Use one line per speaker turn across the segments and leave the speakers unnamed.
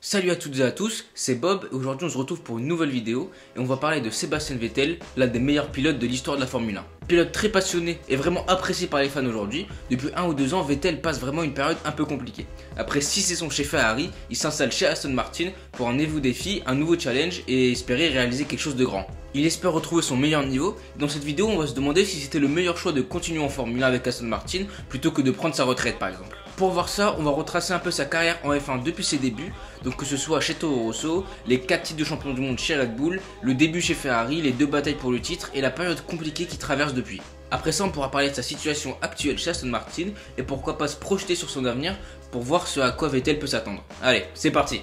Salut à toutes et à tous, c'est Bob et aujourd'hui on se retrouve pour une nouvelle vidéo et on va parler de Sébastien Vettel, l'un des meilleurs pilotes de l'histoire de la Formule 1. Pilote très passionné et vraiment apprécié par les fans aujourd'hui, depuis 1 ou 2 ans Vettel passe vraiment une période un peu compliquée. Après 6 saisons chez Ferrari, il s'installe chez Aston Martin pour un nouveau défi, un nouveau challenge et espérer réaliser quelque chose de grand. Il espère retrouver son meilleur niveau et dans cette vidéo on va se demander si c'était le meilleur choix de continuer en Formule 1 avec Aston Martin plutôt que de prendre sa retraite par exemple. Pour voir ça, on va retracer un peu sa carrière en F1 depuis ses débuts, donc que ce soit chez Toro Rosso, les 4 titres de champion du monde chez Red Bull, le début chez Ferrari, les 2 batailles pour le titre et la période compliquée qu'il traverse depuis. Après ça, on pourra parler de sa situation actuelle chez Aston Martin et pourquoi pas se projeter sur son avenir pour voir ce à quoi Vettel peut s'attendre. Allez, c'est parti!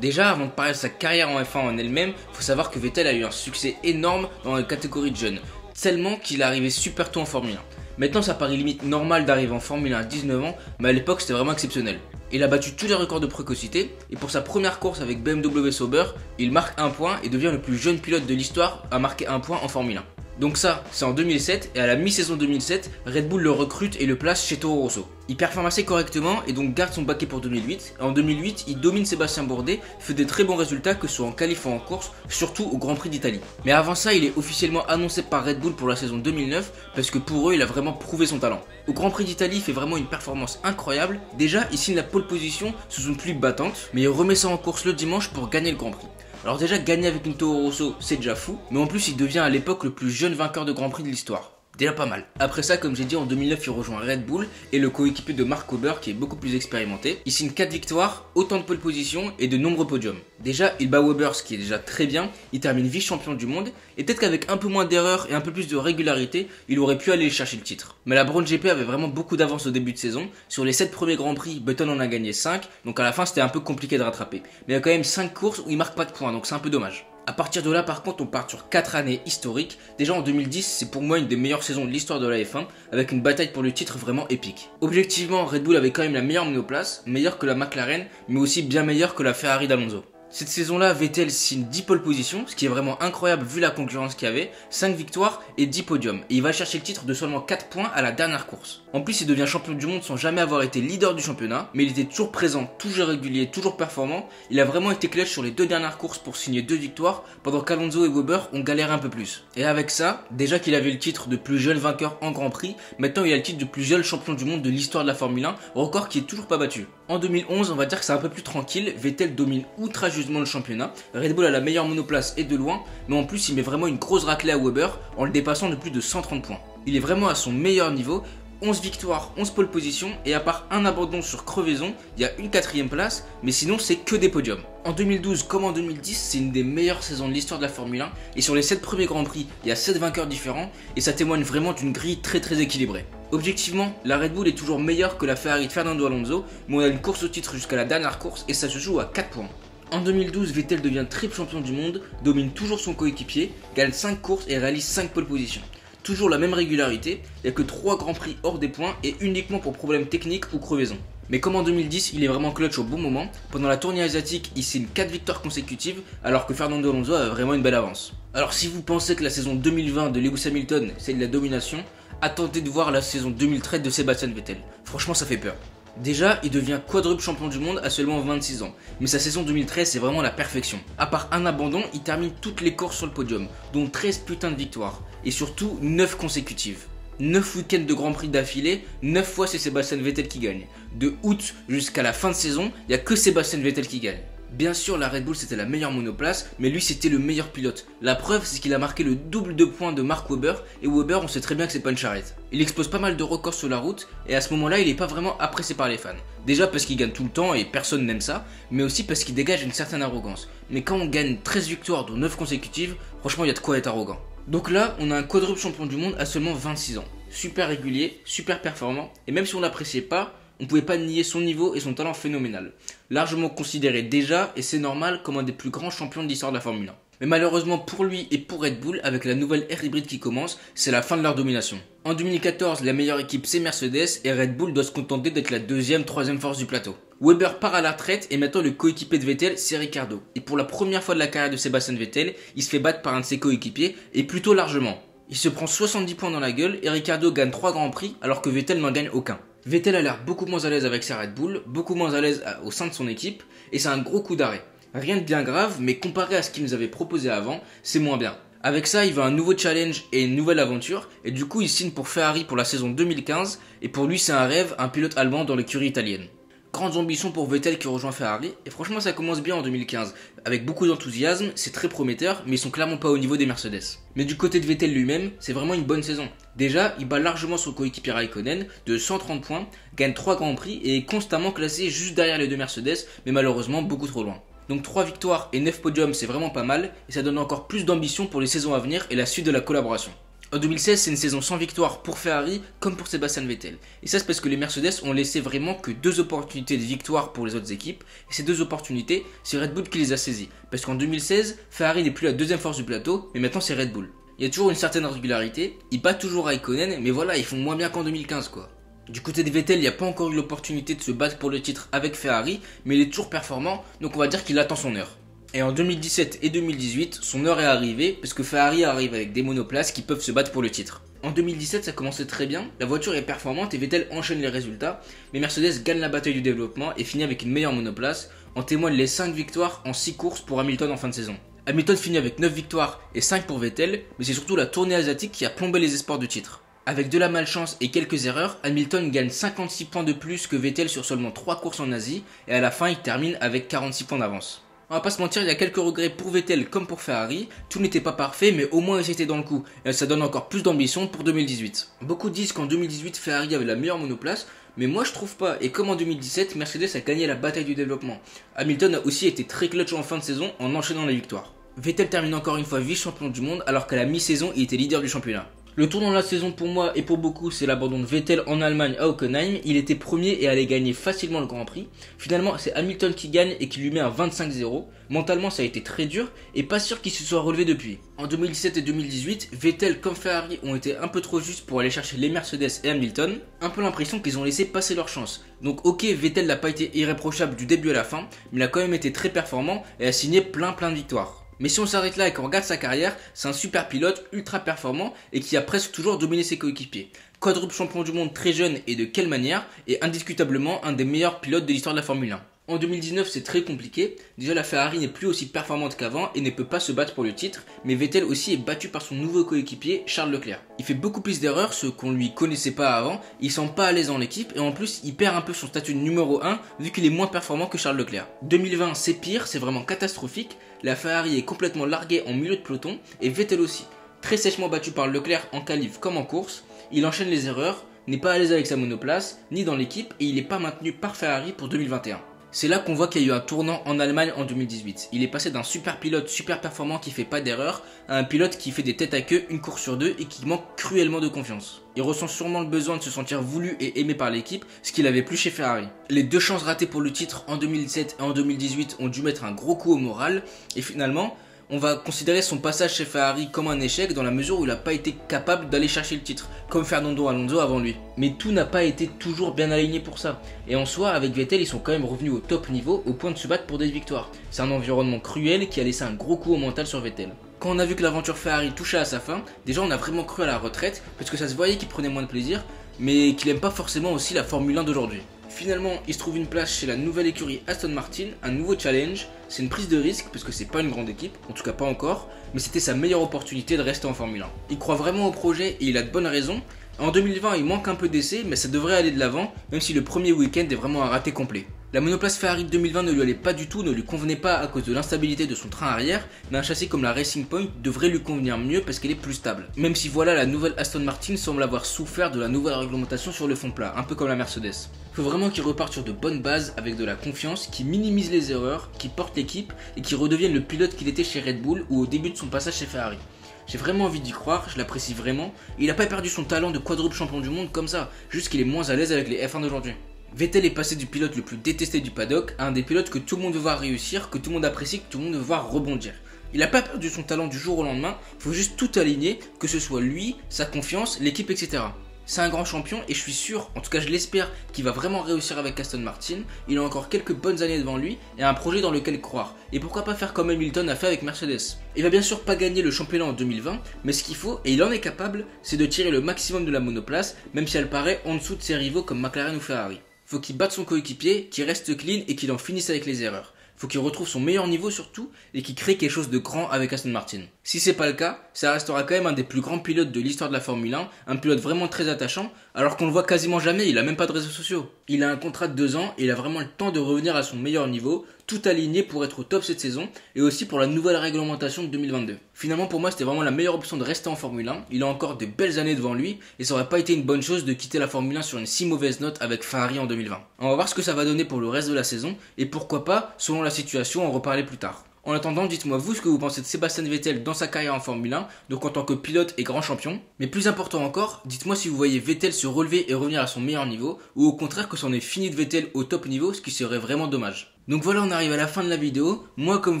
Déjà, avant de parler de sa carrière en F1 en elle-même, il faut savoir que Vettel a eu un succès énorme dans la catégorie de jeunes, tellement qu'il est arrivé super tôt en Formule 1. Maintenant, ça paraît limite normal d'arriver en Formule 1 à 19 ans, mais à l'époque c'était vraiment exceptionnel. Il a battu tous les records de précocité, et pour sa première course avec BMW Sauber, il marque 1 point et devient le plus jeune pilote de l'histoire à marquer 1 point en Formule 1. Donc ça, c'est en 2007, et à la mi-saison 2007, Red Bull le recrute et le place chez Toro Rosso. Il performe assez correctement et donc garde son baquet pour 2008. Et en 2008, il domine Sébastien Bourdais, fait des très bons résultats que ce soit en qualif ou en course, surtout au Grand Prix d'Italie. Mais avant ça, il est officiellement annoncé par Red Bull pour la saison 2009, parce que pour eux, il a vraiment prouvé son talent. Au Grand Prix d'Italie, il fait vraiment une performance incroyable. Déjà, il signe la pole position sous une pluie battante, mais il remet ça en course le dimanche pour gagner le Grand Prix. Alors déjà, gagner avec une Toro Rosso, c'est déjà fou, mais en plus il devient à l'époque le plus jeune vainqueur de Grand Prix de l'histoire. Déjà pas mal. Après ça, comme j'ai dit, en 2009, il rejoint Red Bull et le coéquipier de Mark Webber qui est beaucoup plus expérimenté. Il signe 4 victoires, autant de pole position et de nombreux podiums. Déjà, il bat Webber, ce qui est déjà très bien. Il termine vice-champion du monde et peut-être qu'avec un peu moins d'erreurs et un peu plus de régularité, il aurait pu aller chercher le titre. Mais la Brown GP avait vraiment beaucoup d'avance au début de saison. Sur les 7 premiers Grands Prix, Button en a gagné 5, donc à la fin c'était un peu compliqué de rattraper. Mais il y a quand même 5 courses où il marque pas de points, donc c'est un peu dommage. A partir de là, par contre, on part sur 4 années historiques. Déjà en 2010, c'est pour moi une des meilleures saisons de l'histoire de la F1, avec une bataille pour le titre vraiment épique. Objectivement, Red Bull avait quand même la meilleure monoplace, meilleure que la McLaren, mais aussi bien meilleure que la Ferrari d'Alonso. Cette saison-là, Vettel signe 10 pole positions, ce qui est vraiment incroyable vu la concurrence qu'il y avait, 5 victoires et 10 podiums. Et il va chercher le titre de seulement 4 points à la dernière course. En plus, il devient champion du monde sans jamais avoir été leader du championnat, mais il était toujours présent, toujours régulier, toujours performant. Il a vraiment été clutch sur les 2 dernières courses pour signer 2 victoires, pendant qu'Alonso et Webber ont galéré un peu plus. Et avec ça, déjà qu'il avait le titre de plus jeune vainqueur en Grand Prix, maintenant il a le titre de plus jeune champion du monde de l'histoire de la Formule 1, record qui est toujours pas battu. En 2011, on va dire que c'est un peu plus tranquille, Vettel domine outrageusement le championnat, Red Bull a la meilleure monoplace et de loin, mais en plus il met vraiment une grosse raclée à Webber en le dépassant de plus de 130 points. Il est vraiment à son meilleur niveau, 11 victoires, 11 pole positions et à part un abandon sur crevaison, il y a une 4ème place, mais sinon c'est que des podiums. En 2012 comme en 2010, c'est une des meilleures saisons de l'histoire de la Formule 1 et sur les 7 premiers Grands Prix, il y a 7 vainqueurs différents et ça témoigne vraiment d'une grille très équilibrée. Objectivement, la Red Bull est toujours meilleure que la Ferrari de Fernando Alonso, mais on a une course au titre jusqu'à la dernière course et ça se joue à 4 points. En 2012, Vettel devient triple champion du monde, domine toujours son coéquipier, gagne 5 courses et réalise 5 pole positions. Toujours la même régularité, il n'y a que 3 grands prix hors des points et uniquement pour problèmes techniques ou crevaison. Mais comme en 2010, il est vraiment clutch au bon moment, pendant la tournée asiatique, il signe 4 victoires consécutives alors que Fernando Alonso a vraiment une belle avance. Alors si vous pensez que la saison 2020 de Lewis Hamilton c'est de la domination, attendez de voir la saison 2013 de Sébastien Vettel. Franchement ça fait peur. Déjà, il devient quadruple champion du monde à seulement 26 ans, mais sa saison 2013 c'est vraiment la perfection. À part un abandon, il termine toutes les courses sur le podium, dont 13 putains de victoires, et surtout 9 consécutives. 9 week-ends de Grand Prix d'affilée, 9 fois c'est Sébastien Vettel qui gagne. De août jusqu'à la fin de saison, il n'y a que Sébastien Vettel qui gagne. Bien sûr, la Red Bull c'était la meilleure monoplace, mais lui c'était le meilleur pilote. La preuve c'est qu'il a marqué le double de points de Mark Webber, et Webber on sait très bien que c'est pas une charrette. Il explose pas mal de records sur la route, et à ce moment là il est pas vraiment apprécié par les fans. Déjà parce qu'il gagne tout le temps et personne n'aime ça, mais aussi parce qu'il dégage une certaine arrogance. Mais quand on gagne 13 victoires dont 9 consécutives, franchement il y a de quoi être arrogant. Donc là on a un quadruple champion du monde à seulement 26 ans. Super régulier, super performant, et même si on l'appréciait pas, on pouvait pas nier son niveau et son talent phénoménal. Largement considéré déjà, et c'est normal, comme un des plus grands champions de l'histoire de la Formule 1. Mais malheureusement pour lui et pour Red Bull, avec la nouvelle ère hybride qui commence, c'est la fin de leur domination. En 2014, la meilleure équipe c'est Mercedes et Red Bull doit se contenter d'être la deuxième, troisième force du plateau. Weber part à la retraite et maintenant le coéquipier de Vettel c'est Ricciardo. Et pour la première fois de la carrière de Sebastian Vettel, il se fait battre par un de ses coéquipiers et plutôt largement. Il se prend 70 points dans la gueule et Ricciardo gagne 3 grands prix alors que Vettel n'en gagne aucun. Vettel a l'air beaucoup moins à l'aise avec sa Red Bull, beaucoup moins à l'aise au sein de son équipe et c'est un gros coup d'arrêt. Rien de bien grave, mais comparé à ce qu'il nous avait proposé avant, c'est moins bien. Avec ça, il veut un nouveau challenge et une nouvelle aventure, et du coup il signe pour Ferrari pour la saison 2015, et pour lui c'est un rêve, un pilote allemand dans l'écurie italienne. Grandes ambitions pour Vettel qui rejoint Ferrari, et franchement ça commence bien en 2015. Avec beaucoup d'enthousiasme, c'est très prometteur, mais ils sont clairement pas au niveau des Mercedes. Mais du côté de Vettel lui-même, c'est vraiment une bonne saison. Déjà, il bat largement son coéquipier Raikkonen de 130 points, gagne 3 grands prix et est constamment classé juste derrière les deux Mercedes, mais malheureusement beaucoup trop loin. Donc 3 victoires et 9 podiums c'est vraiment pas mal, et ça donne encore plus d'ambition pour les saisons à venir et la suite de la collaboration. En 2016, c'est une saison sans victoire pour Ferrari comme pour Sebastian Vettel. Et ça c'est parce que les Mercedes ont laissé vraiment que 2 opportunités de victoire pour les autres équipes. Et ces 2 opportunités, c'est Red Bull qui les a saisies. Parce qu'en 2016, Ferrari n'est plus la deuxième force du plateau, mais maintenant c'est Red Bull. Il y a toujours une certaine régularité, ils battent toujours Raikkonen, mais voilà, ils font moins bien qu'en 2015 quoi. Du côté de Vettel, il n'y a pas encore eu l'opportunité de se battre pour le titre avec Ferrari, mais il est toujours performant, donc on va dire qu'il attend son heure. Et en 2017 et 2018, son heure est arrivée, parce que Ferrari arrive avec des monoplaces qui peuvent se battre pour le titre. En 2017, ça commençait très bien, la voiture est performante et Vettel enchaîne les résultats, mais Mercedes gagne la bataille du développement et finit avec une meilleure monoplace, en témoignent les 5 victoires en 6 courses pour Hamilton en fin de saison. Hamilton finit avec 9 victoires et 5 pour Vettel, mais c'est surtout la tournée asiatique qui a plombé les espoirs du titre. Avec de la malchance et quelques erreurs, Hamilton gagne 56 points de plus que Vettel sur seulement 3 courses en Asie, et à la fin il termine avec 46 points d'avance. On va pas se mentir, il y a quelques regrets pour Vettel comme pour Ferrari, tout n'était pas parfait mais au moins ils étaient dans le coup, et ça donne encore plus d'ambition pour 2018. Beaucoup disent qu'en 2018 Ferrari avait la meilleure monoplace, mais moi je trouve pas, et comme en 2017, Mercedes a gagné la bataille du développement. Hamilton a aussi été très clutch en fin de saison en enchaînant les victoires. Vettel termine encore une fois vice-champion du monde alors qu'à la mi-saison il était leader du championnat. Le tournant de la saison pour moi et pour beaucoup c'est l'abandon de Vettel en Allemagne à Hockenheim, il était premier et allait gagner facilement le Grand Prix. Finalement c'est Hamilton qui gagne et qui lui met un 25-0, mentalement ça a été très dur et pas sûr qu'il se soit relevé depuis. En 2017 et 2018, Vettel comme Ferrari ont été un peu trop justes pour aller chercher les Mercedes et Hamilton, un peu l'impression qu'ils ont laissé passer leur chance. Donc ok, Vettel n'a pas été irréprochable du début à la fin, mais il a quand même été très performant et a signé plein de victoires. Mais si on s'arrête là et qu'on regarde sa carrière, c'est un super pilote ultra performant et qui a presque toujours dominé ses coéquipiers. Quadruple champion du monde très jeune et de quelle manière, et indiscutablement un des meilleurs pilotes de l'histoire de la Formule 1. En 2019 c'est très compliqué, déjà la Ferrari n'est plus aussi performante qu'avant et ne peut pas se battre pour le titre, mais Vettel aussi est battu par son nouveau coéquipier Charles Leclerc. Il fait beaucoup plus d'erreurs, ce qu'on lui connaissait pas avant, il sent pas à l'aise en équipe et en plus il perd un peu son statut de numéro 1 vu qu'il est moins performant que Charles Leclerc. 2020 c'est pire, c'est vraiment catastrophique, la Ferrari est complètement larguée en milieu de peloton et Vettel aussi. Très sèchement battu par Leclerc en qualif comme en course, il enchaîne les erreurs, n'est pas à l'aise avec sa monoplace, ni dans l'équipe et il n'est pas maintenu par Ferrari pour 2021. C'est là qu'on voit qu'il y a eu un tournant en Allemagne en 2018. Il est passé d'un super pilote super performant qui fait pas d'erreur à un pilote qui fait des têtes à queue une course sur deux et qui manque cruellement de confiance. Il ressent sûrement le besoin de se sentir voulu et aimé par l'équipe, ce qu'il avait plus chez Ferrari. Les 2 chances ratées pour le titre en 2017 et en 2018 ont dû mettre un gros coup au moral et finalement, on va considérer son passage chez Ferrari comme un échec dans la mesure où il n'a pas été capable d'aller chercher le titre, comme Fernando Alonso avant lui. Mais tout n'a pas été toujours bien aligné pour ça. Et en soi, avec Vettel, ils sont quand même revenus au top niveau, au point de se battre pour des victoires. C'est un environnement cruel qui a laissé un gros coup au mental sur Vettel. Quand on a vu que l'aventure Ferrari touchait à sa fin, déjà on a vraiment cru à la retraite, parce que ça se voyait qu'il prenait moins de plaisir, mais qu'il aime pas forcément aussi la Formule 1 d'aujourd'hui. Finalement, il se trouve une place chez la nouvelle écurie Aston Martin, un nouveau challenge. C'est une prise de risque parce que c'est pas une grande équipe, en tout cas pas encore, mais c'était sa meilleure opportunité de rester en Formule 1. Il croit vraiment au projet et il a de bonnes raisons. En 2020, il manque un peu d'essais, mais ça devrait aller de l'avant, même si le premier week-end est vraiment un raté complet. La monoplace Ferrari de 2020 ne lui allait pas du tout, ne lui convenait pas à cause de l'instabilité de son train arrière, mais un châssis comme la Racing Point devrait lui convenir mieux parce qu'elle est plus stable. Même si voilà, la nouvelle Aston Martin semble avoir souffert de la nouvelle réglementation sur le fond plat, un peu comme la Mercedes. Faut vraiment qu'il reparte sur de bonnes bases avec de la confiance, qui minimise les erreurs, qui porte l'équipe et qui redevienne le pilote qu'il était chez Red Bull ou au début de son passage chez Ferrari. J'ai vraiment envie d'y croire, je l'apprécie vraiment. Il n'a pas perdu son talent de quadruple champion du monde comme ça, juste qu'il est moins à l'aise avec les F1 d'aujourd'hui. Vettel est passé du pilote le plus détesté du paddock à un des pilotes que tout le monde veut voir réussir, que tout le monde apprécie, que tout le monde veut voir rebondir. Il n'a pas perdu son talent du jour au lendemain, il faut juste tout aligner, que ce soit lui, sa confiance, l'équipe, etc. C'est un grand champion et je suis sûr, en tout cas je l'espère, qu'il va vraiment réussir avec Aston Martin. Il a encore quelques bonnes années devant lui et un projet dans lequel croire. Et pourquoi pas faire comme Hamilton a fait avec Mercedes. Il va bien sûr pas gagner le championnat en 2020, mais ce qu'il faut, et il en est capable, c'est de tirer le maximum de la monoplace, même si elle paraît en dessous de ses rivaux comme McLaren ou Ferrari. Faut qu'il batte son coéquipier, qu'il reste clean et qu'il en finisse avec les erreurs. Faut qu'il retrouve son meilleur niveau surtout et qu'il crée quelque chose de grand avec Aston Martin. Si c'est pas le cas, ça restera quand même un des plus grands pilotes de l'histoire de la Formule 1, un pilote vraiment très attachant, alors qu'on le voit quasiment jamais, il a même pas de réseaux sociaux. Il a un contrat de 2 ans et il a vraiment le temps de revenir à son meilleur niveau, tout aligné pour être au top cette saison et aussi pour la nouvelle réglementation de 2022. Finalement pour moi c'était vraiment la meilleure option de rester en Formule 1, il a encore de belles années devant lui et ça aurait pas été une bonne chose de quitter la Formule 1 sur une si mauvaise note avec Ferrari en 2020. On va voir ce que ça va donner pour le reste de la saison et pourquoi pas, selon la situation, en reparler plus tard. En attendant, dites-moi vous ce que vous pensez de Sébastien Vettel dans sa carrière en Formule 1, donc en tant que pilote et grand champion. Mais plus important encore, dites-moi si vous voyez Vettel se relever et revenir à son meilleur niveau, ou au contraire que c'en est fini de Vettel au top niveau, ce qui serait vraiment dommage. Donc voilà, on arrive à la fin de la vidéo. Moi, comme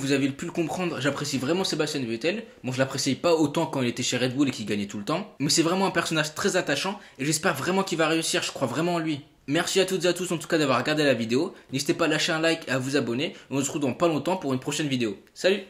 vous avez pu le comprendre, j'apprécie vraiment Sébastien Vettel. Bon, je l'apprécie pas autant quand il était chez Red Bull et qu'il gagnait tout le temps, mais c'est vraiment un personnage très attachant et j'espère vraiment qu'il va réussir, je crois vraiment en lui. Merci à toutes et à tous en tout cas d'avoir regardé la vidéo. N'hésitez pas à lâcher un like et à vous abonner. On se retrouve dans pas longtemps pour une prochaine vidéo. Salut!